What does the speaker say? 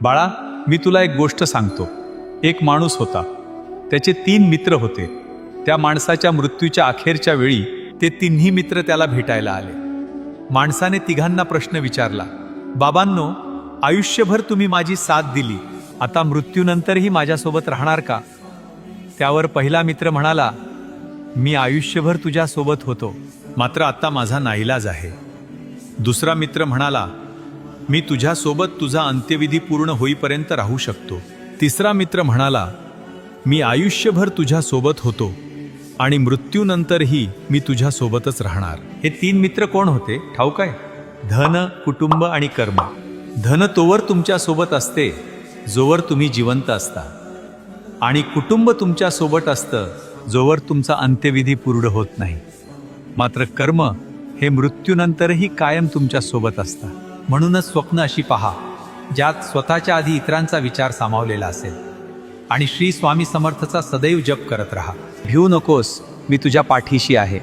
बाळा, मी तुला एक गोष्ट सांगतो. एक माणूस होता. त्याचे 3 मित्र होते. त्या माणसाच्या मृत्यूच्या अखेरच्या वेळी ते तिन्ही मित्र त्याला भेटायला आले. माणसाने तिघांना प्रश्न विचारला, बाबांनो, आयुष्यभर तुम्ही माझी साथ दिली, आता मृत्यूनंतरही माझ्यासोबत राहणार का? त्यावर पहिला मित्र म्हणाला, मी आयुष्यभर तुझ्यासोबत होतो, मात्र आता माझा नाईलाज आहे. दुसरा मित्र म्हणाला, मी तुझ्यासोबत तुझा अंत्यविधी पूर्ण होईपर्यंत राहू शकतो. तिसरा मित्र म्हणाला, मी आयुष्यभर तुझ्यासोबत होतो आणि मृत्यूनंतरही मी तुझ्यासोबतच राहणार. हे 3 मित्र कोण होते ठाऊक आहे? धन, कुटुंब आणि कर्म. धन तोवर तुमच्यासोबत असते जोवर तुम्ही जिवंत असता, आणि कुटुंब तुमच्यासोबत असतं जोवर तुमचा अंत्यविधी पूर्ण होत नाही. मात्र कर्म हे मृत्यूनंतरही कायम तुमच्यासोबत असतं. म्हणूनच स्वप्न अशी पहा ज्यात स्वतःच्या आधी इतरांचा विचार सामावलेला असेल, आणि श्री स्वामी समर्थचा सदैव जप करत राहा. भिवू नकोस, मी तुझ्या पाठीशी आहे.